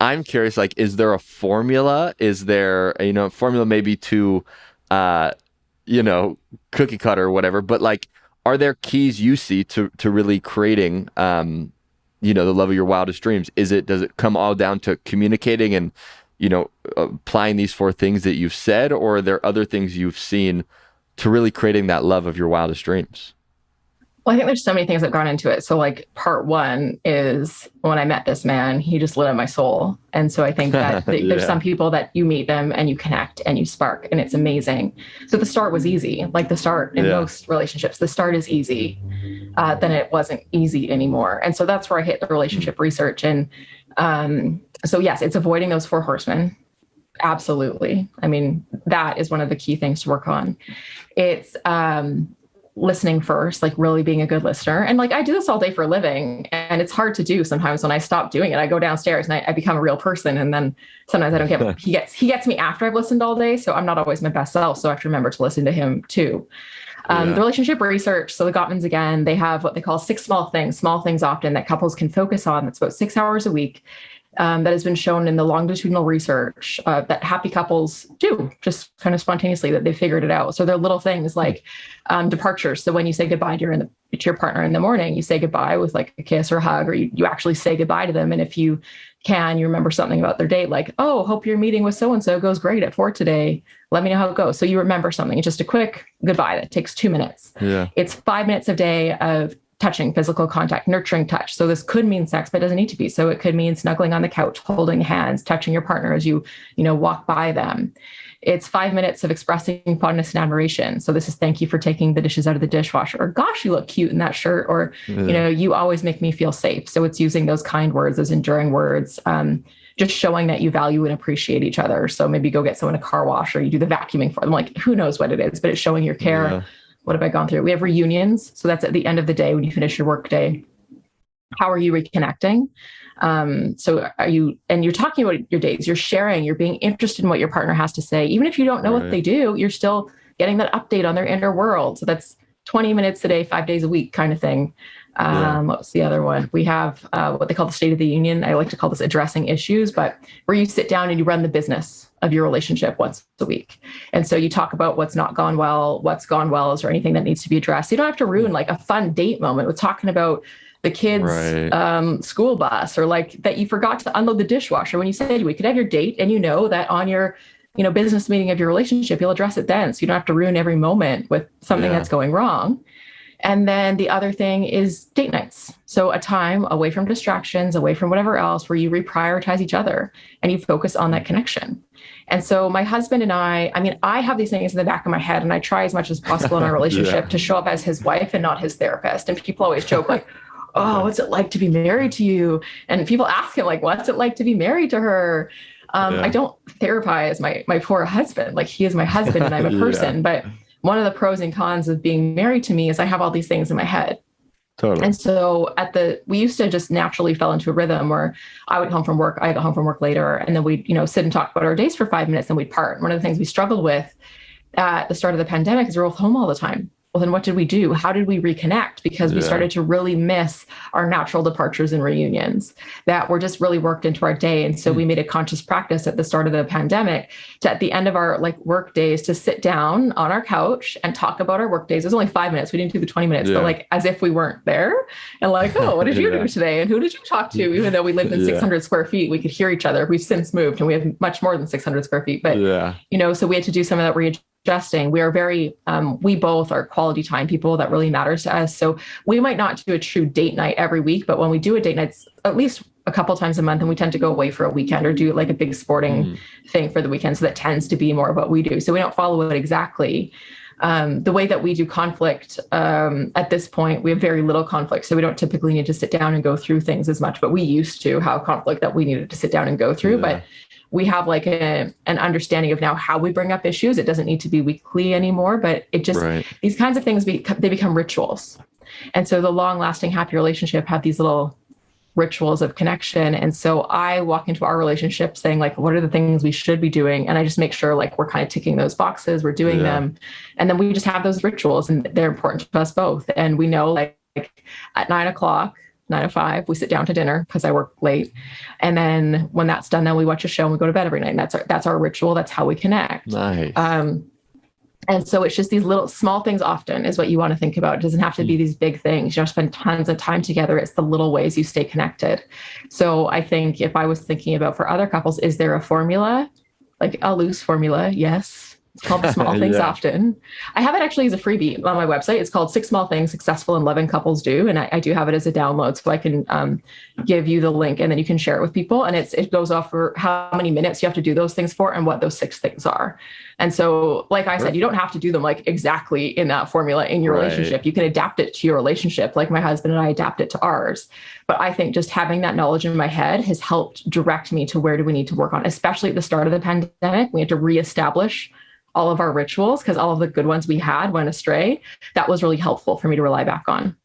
I'm curious, like, is there a formula? Is there, formula maybe to, uh, you know, cookie cutter or whatever, but like, are there keys you see to really creating, the love of your wildest dreams? Does it come all down to communicating and, applying these four things that you've said, or are there other things you've seen to really creating that love of your wildest dreams? Well, I think there's so many things that gone into it. So like part one is when I met this man, he just lit up my soul. And so I think that there's Yeah. some people that you meet them and you connect and you spark and it's amazing. So the start was easy. Like the start in Yeah. most relationships, the start is easy. Then it wasn't easy anymore. And so that's where I hit the relationship research. And so yes, it's avoiding those four horsemen. Absolutely. I mean, that is one of the key things to work on. It's listening first, like really being a good listener. And like I do this all day for a living, and it's hard to do sometimes when I stop doing it. I go downstairs and I become a real person. And then sometimes I don't get he gets me after I've listened all day. So I'm not always my best self. So I have to remember to listen to him too. The Yeah. relationship research. So the Gottmans, again, they have what they call six small things often that couples can focus on. That's about 6 hours a week. That has been shown in the longitudinal research that happy couples do just kind of spontaneously, that they figured it out. So they're little things like departures. So when you say goodbye to your partner in the morning, you say goodbye with like a kiss or a hug, or you actually say goodbye to them. And if you can, you remember something about their date, like, oh, hope your meeting with so-and-so goes great at 4 today. Let me know how it goes. So you remember something. It's just a quick goodbye that takes 2 minutes. Yeah. It's 5 minutes a day of touching, physical contact, nurturing touch. So this could mean sex, but it doesn't need to be. So it could mean snuggling on the couch, holding hands, touching your partner as you walk by them. It's 5 minutes of expressing fondness and admiration. So this is thank you for taking the dishes out of the dishwasher, or gosh, you look cute in that shirt, or, Yeah. you always make me feel safe. So it's using those kind words, those enduring words, just showing that you value and appreciate each other. So maybe go get someone a car wash, or you do the vacuuming for them. Like who knows what it is, but it's showing your care. Yeah. What have I gone through? We have reunions. So that's at the end of the day when you finish your work day. How are you reconnecting? So you're talking about your days, you're sharing, you're being interested in what your partner has to say. Even if you don't know what they do, you're still getting that update on their inner world. So that's 20 minutes a day, 5 days a week kind of thing. Yeah. What's the other one? We have what they call the State of the Union. I like to call this addressing issues, but where you sit down and you run the business of your relationship once a week. And so you talk about what's not gone well, what's gone well, is there anything that needs to be addressed? You don't have to ruin like a fun date moment with talking about the kids' Right. school bus, or like that you forgot to unload the dishwasher when you said we could have your date, and that on your business meeting of your relationship, you'll address it then. So you don't have to ruin every moment with something Yeah. that's going wrong. And then the other thing is date nights. So a time away from distractions, away from whatever else, where you reprioritize each other and you focus on that connection. And so my husband and I mean, I have these things in the back of my head, and I try as much as possible in our relationship Yeah. to show up as his wife and not his therapist. And people always joke like, oh, what's it like to be married to you? And people ask him like, what's it like to be married to her? I don't therapize my poor husband. Like he is my husband and I'm a person, Yeah. but one of the pros and cons of being married to me is I have all these things in my head. Totally. And so we used to just naturally fell into a rhythm where I would home from work, I got home from work later, and then we'd, sit and talk about our days for 5 minutes and we'd part. One of the things we struggled with at the start of the pandemic is we're both home all the time. Well, then what did we do? How did we reconnect? Because we started to really miss our natural departures and reunions that were just really worked into our day. And so we made a conscious practice at the start of the pandemic to, at the end of our like work days, to sit down on our couch and talk about our work days. It was only 5 minutes. We didn't do the 20 minutes, but like as if we weren't there, and like, oh, what did you do today? And who did you talk to? Even though we lived in 600 square feet, we could hear each other. We've since moved and we have much more than 600 square feet, but so we had to do some of that readjusting. We are very, we both are quality time people. That really matters to us. So we might not do a true date night every week, but when we do a date night, it's at least a couple times a month, and we tend to go away for a weekend or do like a big sporting thing for the weekend. So that tends to be more of what we do. So we don't follow it exactly. The way that we do conflict, at this point, we have very little conflict. So we don't typically need to sit down and go through things as much, but we used to have conflict that we needed to sit down and go through. But we have like an understanding of now how we bring up issues. It doesn't need to be weekly anymore, but it just, these kinds of things, they become rituals. And so the long lasting, happy relationship have these little rituals of connection. And so I walk into our relationship saying like, what are the things we should be doing? And I just make sure like we're kind of ticking those boxes, we're doing them. And then we just have those rituals, and they're important to us both. And we know like at 9 o'clock, 9 to 5. We sit down to dinner because I work late. And then when that's done, then we watch a show and we go to bed every night. And that's our ritual. That's how we connect. Nice. And so it's just these little small things often is what you want to think about. It doesn't have to be these big things. You don't spend tons of time together. It's the little ways you stay connected. So I think if I was thinking about for other couples, is there a formula? Like a loose formula? Yes. It's called The Small Things Often. I have it actually as a freebie on my website. It's called 6 Small Things Successful and Loving Couples Do. And I do have it as a download, so I can give you the link and then you can share it with people. And it goes off for how many minutes you have to do those things for and what those 6 things are. And so, like I said, you don't have to do them like exactly in that formula in your relationship. You can adapt it to your relationship. Like my husband and I adapt it to ours. But I think just having that knowledge in my head has helped direct me to where do we need to work on, especially at the start of the pandemic. We had to reestablish all of our rituals because all of the good ones we had went astray. That was really helpful for me to rely back on.